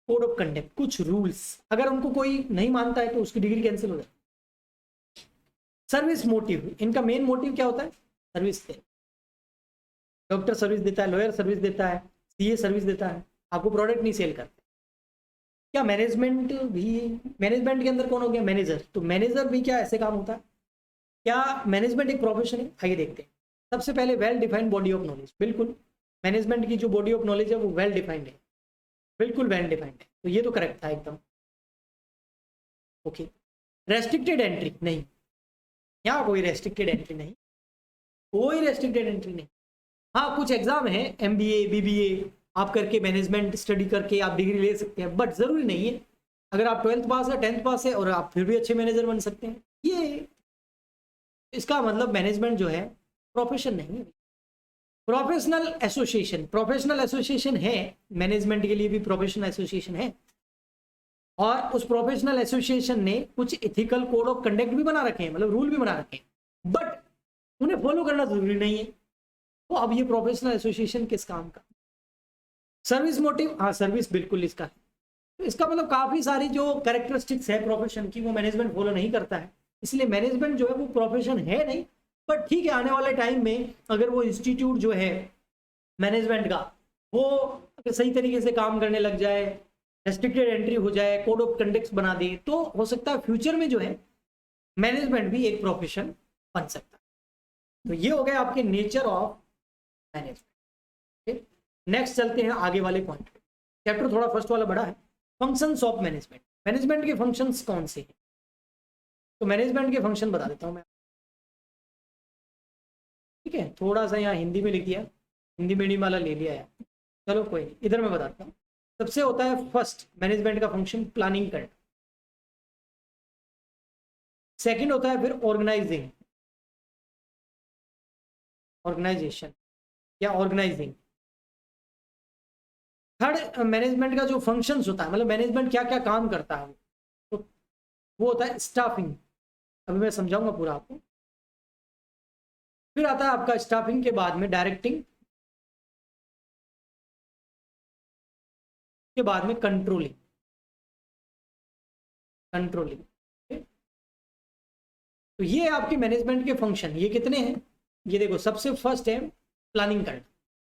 कोड ऑफ कंडक्ट, कुछ रूल्स, अगर उनको कोई नहीं मानता है तो उसकी डिग्री कैंसिल हो जाती है। सर्विस मोटिव, इनका मेन मोटिव क्या होता है? सर्विस दे। डॉक्टर सर्विस देता है, लॉयर सर्विस देता है, सीए सर्विस देता है, आपको प्रोडक्ट नहीं सेल करते। क्या मैनेजमेंट भी, मैनेजमेंट के अंदर कौन हो गया? मैनेजर। तो मैनेजर भी क्या ऐसे काम होता है? क्या मैनेजमेंट एक प्रोफेशन है? आइए देखते हैं। सबसे पहले well defined body of knowledge. बिल्कुल, मैनेजमेंट की जो बॉडी ऑफ नॉलेज है वो वेल डिफाइंड है, बिल्कुल वेल डिफाइंड है। तो ये तो करेक्ट था एकदम। ओके, रेस्ट्रिक्टेड एंट्री नहीं, यहाँ कोई रेस्ट्रिक्टेड एंट्री नहीं, कोई रेस्ट्रिक्टेड एंट्री नहीं। हाँ, कुछ एग्जाम है, एमबीए, बीबीए आप करके, मैनेजमेंट स्टडी करके आप डिग्री ले सकते हैं, बट जरूरी नहीं है। अगर आप 12th पास है, 10th पास है, और आप फिर भी अच्छे मैनेजर बन सकते हैं। ये इसका मतलब मैनेजमेंट जो है प्रोफेशन नहीं है। प्रोफेशनल एसोसिएशन, प्रोफेशनल एसोसिएशन है, मैनेजमेंट के लिए भी प्रोफेशनल एसोसिएशन है, और उस प्रोफेशनल एसोसिएशन ने कुछ इथिकल कोड ऑफ कंडक्ट भी बना रखे हैं, मतलब रूल भी बना रखे हैं, बट उन्हें फॉलो करना जरूरी नहीं है। तो अब ये प्रोफेशनल एसोसिएशन किस काम का? सर्विस मोटिव, हाँ सर्विस बिल्कुल इसका है। तो इसका मतलब काफी सारी जो कैरेक्टरिस्टिक्स है प्रोफेशन की वो मैनेजमेंट फॉलो नहीं करता है, इसलिए मैनेजमेंट जो है वो प्रोफेशन है नहीं। बट ठीक है, आने वाले टाइम में अगर वो इंस्टीट्यूट जो है मैनेजमेंट का वो अगर सही तरीके से काम करने लग जाए, रेस्ट्रिक्टेड एंट्री हो जाए, कोड ऑफ कंडक्ट बना दे, तो हो सकता है फ्यूचर में जो है मैनेजमेंट भी एक प्रोफेशन बन सकता है। तो ये हो गए आपके नेचर ऑफ मैनेजमेंट। नेक्स्ट चलते हैं आगे वाले पॉइंट पे। चैप्टर थोड़ा फर्स्ट वाला बड़ा है। फंक्शंस ऑफ मैनेजमेंट, मैनेजमेंट के फंक्शंस कौन से हैं? तो मैनेजमेंट के फंक्शन बता देता हूं मैं, ठीक है। थोड़ा सा यहाँ हिंदी में लिख दिया, हिंदी मीडियम वाला ले लिया है, चलो कोई नहीं, इधर मैं बताता हूँ। सबसे होता है फर्स्ट मैनेजमेंट का फंक्शन प्लानिंग करना। सेकंड होता है फिर ऑर्गेनाइजिंग, ऑर्गेनाइजेशन या ऑर्गेनाइजिंग। थर्ड मैनेजमेंट का जो फंक्शंस होता है, मतलब मैनेजमेंट क्या क्या काम करता है, तो वो होता है स्टाफिंग। अभी मैं समझाऊंगा पूरा आपको। फिर आता है आपका स्टाफिंग के बाद में डायरेक्टिंग, के बाद में कंट्रोलिंग, कंट्रोलिंग। तो ये आपके मैनेजमेंट के फंक्शन, ये कितने हैं? ये देखो, सबसे फर्स्ट है प्लानिंग करना।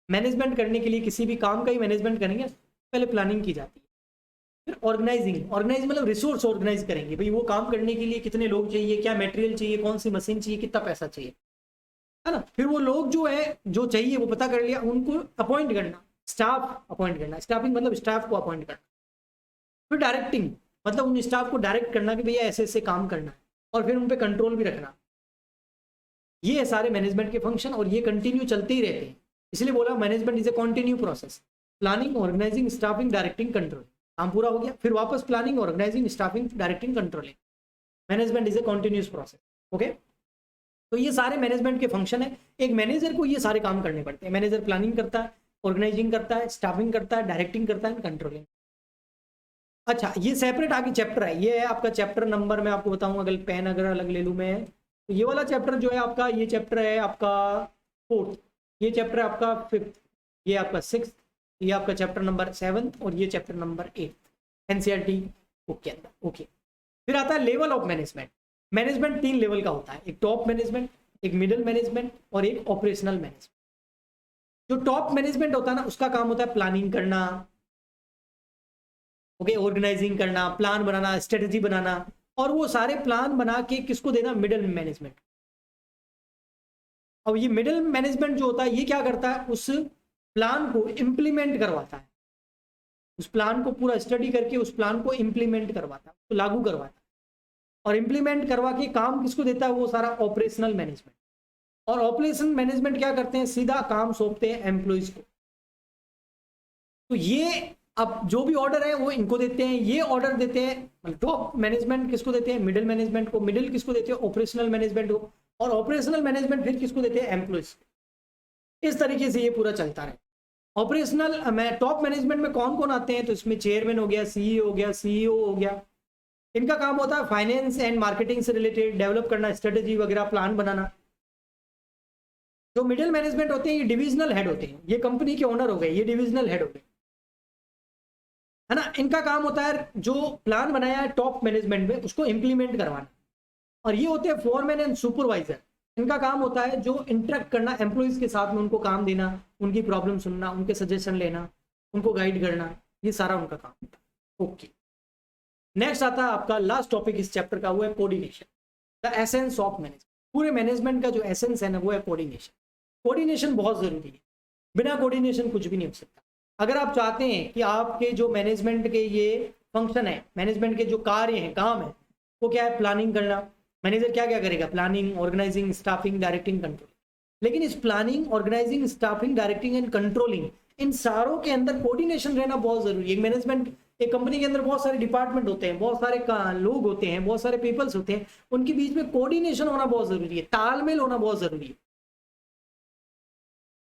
मैनेजमेंट करने के लिए किसी भी काम का ही मैनेजमेंट करेंगे पहले प्लानिंग की जाती है। फिर ऑर्गेनाइजिंग, ऑर्गेनाइज मतलब रिसोर्स ऑर्गेनाइज करेंगे, भाई वो काम करने के लिए कितने लोग चाहिए, क्या मटेरियल चाहिए, कौन सी मशीन चाहिए, कितना पैसा चाहिए, है ना। फिर वो लोग जो है जो चाहिए वो पता कर लिया, उनको अपॉइंट करना, स्टाफ अपॉइंट करना, स्टाफिंग मतलब स्टाफ को अपॉइंट करना। फिर डायरेक्टिंग मतलब उन स्टाफ को डायरेक्ट करना कि भैया ऐसे ऐसे काम करना है, और फिर उन पर कंट्रोल भी रखना। ये है सारे मैनेजमेंट के फंक्शन, और ये कंटिन्यू चलते ही रहते हैं, इसलिए बोला management is a continue process. Planning, organising, staffing, directing, controlling, काम पूरा हो गया। फिर वापस planning, organising, staffing, directing, controlling. Management is a continuous process. Okay, तो ये सारे मैनेजमेंट के फंक्शन है। एक मैनेजर को ये सारे काम करने पड़ते हैं। मैनेजर प्लानिंग करता है, ऑर्गेनाइजिंग करता है, स्टाफिंग करता है, डायरेक्टिंग करता है, कंट्रोलिंग। अच्छा, ये सेपरेट आगे चैप्टर है, ये है आपका चैप्टर नंबर, मैं आपको बताऊंगा, अगर पेन अगर अलग ले लूँ मैं, तो ये वाला चैप्टर जो है आपका, ये चैप्टर है आपका 4th, ये चैप्टर है आपका 5th, ये आपका 6th, ये आपका चैप्टर नंबर 7th, और ये chapter number 8th NCERT book के अंदर। ओके, फिर आता है level of management. Management 3 level का होता है, एक टॉप मैनेजमेंट, एक मिडिल मैनेजमेंट, और एक ऑपरेशनल मैनेजमेंट। जो टॉप मैनेजमेंट होता है ना, उसका काम होता है प्लानिंग करना, ओके, ऑर्गेनाइजिंग करना, प्लान बनाना, स्ट्रेटजी बनाना, और वो सारे प्लान बना के किसको देना? Middle management. अब ये मिडिल मैनेजमेंट जो होता है ये क्या करता है? उस प्लान को इंप्लीमेंट करवाता है, उस प्लान को पूरा स्टडी करके उस प्लान को इंप्लीमेंट करवाता है, उसको लागू करवाता है, और इंप्लीमेंट करवा के काम किसको देता है? वो सारा ऑपरेशनल मैनेजमेंट। और ऑपरेशन मैनेजमेंट क्या करते हैं? सीधा काम सौंपते हैं एम्प्लॉइज को। तो ये अब जो भी ऑर्डर है वो इनको देते हैं, ये ऑर्डर देते हैं, मतलब टॉप मैनेजमेंट किसको देते हैं, मिडिल मैनेजमेंट को, मिडिल किसको देते हैं, ऑपरेशनल मैनेजमेंट को, और ऑपरेशनल मैनेजमेंट फिर किसको देते हैं, एम्प्लॉइज। इस तरीके से ये पूरा चलता है। ऑपरेशनल टॉप मैनेजमेंट में कौन कौन आते हैं, तो इसमें चेयरमैन हो गया, सीईओ हो गया, सीईओ हो गया। इनका काम होता है फाइनेंस एंड मार्केटिंग से रिलेटेड डेवलप करना, स्ट्रेटेजी वगैरह प्लान बनाना। जो मिडिल मैनेजमेंट होते हैं ये डिविजनल हेड होते हैं, ये कंपनी के ओनर हो गए, ये डिविजनल हेड हो गए, है ना। इनका काम होता है जो प्लान बनाया है टॉप मैनेजमेंट में उसको इंप्लीमेंट करवाना। और ये होते हैं फोरमैन एंड सुपरवाइजर। इनका काम होता है जो इंटरेक्ट करना एम्प्लॉइज के साथ में, उनको काम देना, उनकी प्रॉब्लम सुनना, उनके सजेशन लेना, उनको गाइड करना, ये सारा उनका काम होता है। ओके, नेक्स्ट आता है आपका लास्ट टॉपिक इस चैप्टर का, वो है coordination, the essence of management. पूरे मैनेजमेंट का जो एसेंस है ना वो है कोऑर्डिनेशन। कोऑर्डिनेशन बहुत जरूरी है, बिना कोऑर्डिनेशन कुछ भी नहीं हो सकता। अगर आप चाहते हैं कि आपके जो मैनेजमेंट के ये फंक्शन है, मैनेजमेंट के जो कार्य हैं, काम है, वो क्या है, प्लानिंग करना। मैनेजर क्या क्या करेगा, planning, organising, staffing, directing, controlling. लेकिन इस planning, organising, staffing, directing and controlling, इन सारों के अंदर कोऑर्डिनेशन रहना बहुत जरूरी है। मैनेजमेंट, एक कंपनी के अंदर बहुत सारे डिपार्टमेंट होते हैं, बहुत सारे लोग होते हैं, बहुत सारे पीपल्स होते हैं, उनके बीच में कोऑर्डिनेशन होना बहुत जरूरी है, तालमेल होना बहुत जरूरी है।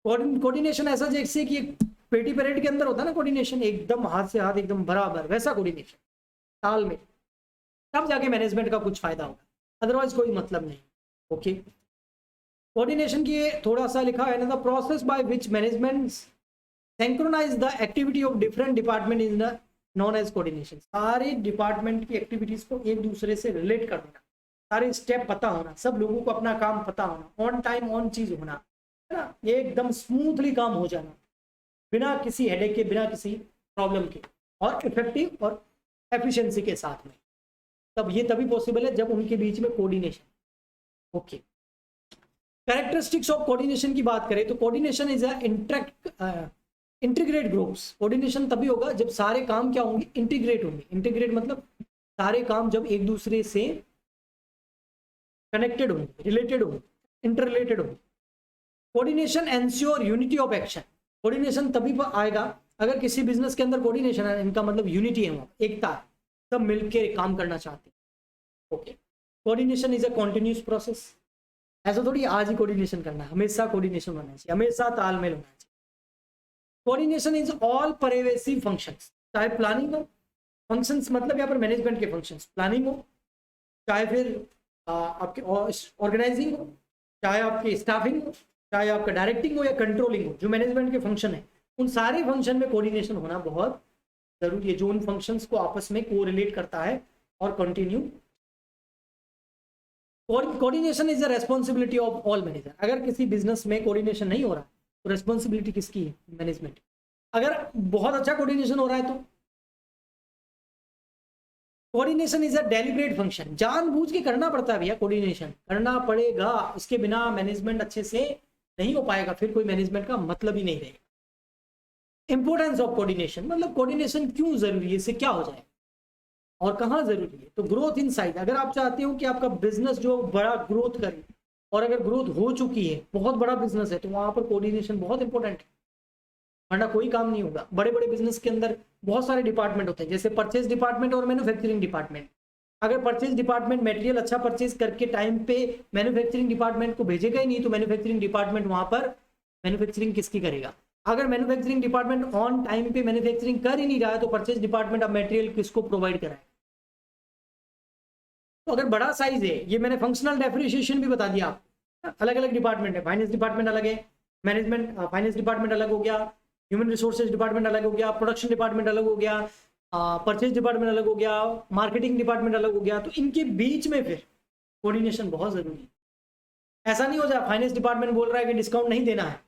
कोऑर्डिनेशन ऐसा जैसे कि एक पेटी परेड के अंदर होता है ना कोऑर्डिनेशन, एकदम हाथ से हाथ एकदम बराबर, वैसा कोऑर्डिनेशन, तालमेल, तब जाके मैनेजमेंट का कुछ फायदा होगा, अदरवाइज कोई मतलब नहीं। ओके, कोऑर्डिनेशन की थोड़ा सा लिखा है ना, the process by which management synchronise the activity of different department is the known as coordination. सारे डिपार्टमेंट की एक्टिविटीज को एक दूसरे से रिलेट कर देना, सारे स्टेप पता होना, सब लोगों को अपना काम पता होना, ऑन टाइम ऑन चीज होना, है ना, ये एकदम स्मूथली काम हो जाना, बिना किसी हेडेक के, बिना किसी प्रॉब्लम के, और इफेक्टिव और एफिशिएंसी के साथ में। तब ये तभी पॉसिबल है जब उनके बीच में coordination. Okay, characteristics of coordination की बात करें तो coordination is integrate groups. Coordination तभी होगा जब सारे काम क्या होंगे, इंटीग्रेट होंगे। इंटीग्रेट मतलब सारे काम जब एक दूसरे से कनेक्टेड होंगे, रिलेटेड होंगे, इंटररिलेटेड होंगे। Coordination ensure unity of action. Coordination तभी पर आएगा अगर किसी बिजनेस के अंदर कोऑर्डिनेशन है, इनका मतलब यूनिटी है, वहाँ एकता है, सब मिलकर काम करना चाहते हैं। Okay, coordination is a continuous process. ऐसा थोड़ी आज ही कोऑर्डिनेशन करना है, हमेशा कोऑर्डिनेशन होना चाहिए, हमेशा तालमेल होना चाहिए। Coordination is all pervasive functions, चाहे प्लानिंग हो, फंक्शंस मतलब यहाँ पर मैनेजमेंट के फंक्शंस, प्लानिंग हो, चाहे फिर आपके ऑर्गेनाइजिंग हो, चाहे आपकी स्टाफिंग हो, चाहे आपका डायरेक्टिंग हो या कंट्रोलिंग हो, जो मैनेजमेंट के फंक्शन है, उन सारे फंक्शन में कोऑर्डिनेशन होना बहुत जरूरी है, जो उन फंक्शंस को आपस में कोरिलेट करता है और continue. Coordination is the responsibility of all manager. अगर किसी बिजनेस में कोऑर्डिनेशन नहीं हो रहा तो रेस्पॉन्सिबिलिटी किसकी है, मैनेजमेंट। अगर बहुत अच्छा कोऑर्डिनेशन हो रहा है तो coordination is a deliberate function. जानबूझ के करना पड़ता है भैया, कोऑर्डिनेशन करना पड़ेगा, इसके बिना मैनेजमेंट अच्छे से नहीं हो पाएगा, फिर कोई मैनेजमेंट का मतलब ही नहीं रहेगा। इंपोर्टेंस ऑफ कोऑर्डिनेशन मतलब कोऑर्डिनेशन क्यों जरूरी है, इससे क्या हो जाए और कहाँ जरूरी है। तो ग्रोथ इनसाइड, अगर आप चाहते हो कि आपका बिजनेस जो बड़ा ग्रोथ करे, और अगर ग्रोथ हो चुकी है, बहुत बड़ा बिजनेस है, तो वहां पर कोऑर्डिनेशन बहुत इंपॉर्टेंट है, वरना कोई काम नहीं होगा। बड़े बड़े बिजनेस के अंदर बहुत सारे डिपार्टमेंट होते हैं, जैसे परचेज डिपार्टमेंट और मैन्युफैक्चरिंग डिपार्टमेंट। अगर परचेज डिपार्टमेंट मटेरियल अच्छा परचेज करके टाइम पे मैन्युफैक्चरिंग डिपार्टमेंट को भेजेगा ही नहीं, तो मैन्युफैक्चरिंग डिपार्टमेंट वहां पर मैन्युफैक्चरिंग किसकी करेगा। अगर मैन्युफैक्चरिंग डिपार्टमेंट ऑन टाइम पे मैन्युफैक्चरिंग कर ही नहीं रहा है, तो परचेज डिपार्टमेंट अब मटेरियल किसको प्रोवाइड कराए। तो अगर बड़ा साइज है, ये मैंने फंक्शनल डेफिनेशन भी बता दिया आपको, अलग अलग डिपार्टमेंट है, फाइनेंस डिपार्टमेंट अलग है, मैनेजमेंट फाइनेंस डिपार्टमेंट अलग हो गया, ह्यूमन रिसोर्सेज डिपार्टमेंट अलग हो गया, प्रोडक्शन डिपार्टमेंट अलग हो गया, परचेज डिपार्टमेंट अलग हो गया, मार्केटिंग डिपार्टमेंट अलग हो गया। तो इनके बीच में फिर कोऑर्डिनेशन बहुत जरूरी है। ऐसा नहीं हो जाए फाइनेंस डिपार्टमेंट बोल रहा है कि डिस्काउंट नहीं देना है,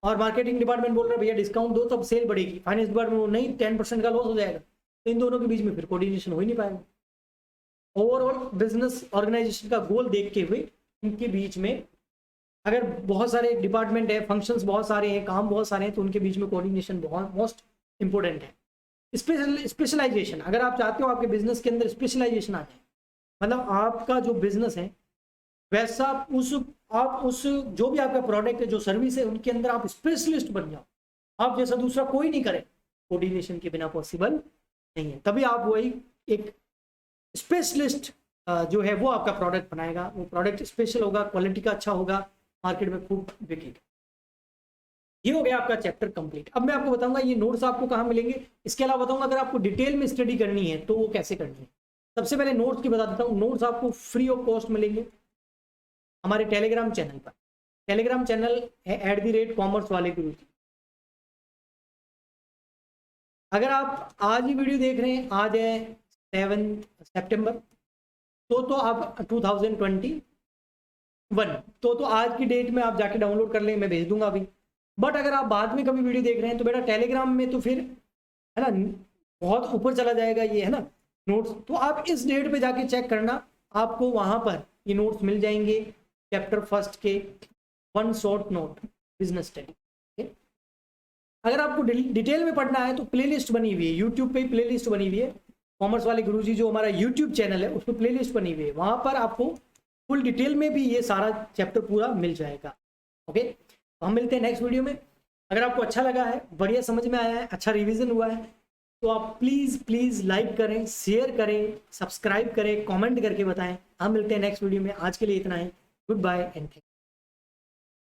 और मार्केटिंग डिपार्टमेंट बोल रहा है भैया डिस्काउंट दो तब सेल बढ़ेगी, फाइनेंस डिपार्टमेंट नहीं 10% का लॉस हो जाएगा, तो इन दोनों के बीच में फिर कोऑर्डिनेशन हो ही नहीं पाएगा। ओवरऑल बिजनेस ऑर्गेनाइजेशन का गोल देखते हुए इनके बीच में, अगर बहुत सारे डिपार्टमेंट है, फंक्शंस बहुत सारे हैं, काम बहुत सारे हैं, तो उनके बीच में कोऑर्डिनेशन बहुत मोस्ट इंपॉर्टेंट है। स्पेशलाइजेशन, अगर आप चाहते हो आपके बिजनेस के अंदर स्पेशलाइजेशन आ जाए, मतलब आपका जो बिजनेस है वैसा आप उस जो भी आपका प्रोडक्ट है, जो सर्विस है, उनके अंदर आप स्पेशलिस्ट बन जाओ, आप जैसा दूसरा कोई नहीं करे, कोऑर्डिनेशन के बिना पॉसिबल नहीं है। तभी आप वही एक स्पेशलिस्ट जो है वो आपका प्रोडक्ट बनाएगा, वो प्रोडक्ट स्पेशल होगा, क्वालिटी का अच्छा होगा, मार्केट में खूब बिकेगा। ये हो गया आपका चैप्टर कंप्लीट। अब मैं आपको बताऊंगा ये नोट्स आपको कहाँ मिलेंगे, इसके अलावा बताऊंगा अगर आपको डिटेल में स्टडी करनी है तो वो कैसे करनी है। सबसे पहले नोट्स की बता देता हूँ। नोट्स आपको फ्री ऑफ कॉस्ट मिलेंगे हमारे टेलीग्राम चैनल पर। टेलीग्राम चैनल है @कॉमर्स वाले गुरुजी। अगर आप आज ही वीडियो देख रहे हैं, आज है 7 सितंबर, तो आप 2021 तो आज की डेट में आप जाके डाउनलोड कर लें, मैं भेज दूंगा अभी। बट अगर आप बाद में कभी वीडियो देख रहे हैं तो बेटा टेलीग्राम में तो फिर है ना बहुत ऊपर चला जाएगा ये, है ना नोट्स। तो आप इस डेट पे जाके चेक करना, आपको वहां पर ये नोट्स मिल जाएंगे चैप्टर फर्स्ट के, one short note business study. अगर आपको डिटेल में पढ़ना है तो प्लेलिस्ट बनी हुई है यूट्यूब पे, प्लेलिस्ट बनी हुई है कॉमर्स वाले गुरुजी जो हमारा यूट्यूब चैनल है उस पर प्लेलिस्ट बनी हुई है, वहां पर आपको फुल डिटेल में भी ये सारा चैप्टर पूरा मिल जाएगा। ओके, तो हम मिलते हैं नेक्स्ट वीडियो में। अगर आपको अच्छा लगा है, बढ़िया समझ में आया है, अच्छा रिवीजन हुआ है, तो आप प्लीज लाइक करें, शेयर करें, सब्सक्राइब करें, कमेंट करके बताएं। हम मिलते हैं नेक्स्ट वीडियो में। आज के लिए इतना ही। Goodbye and thank you.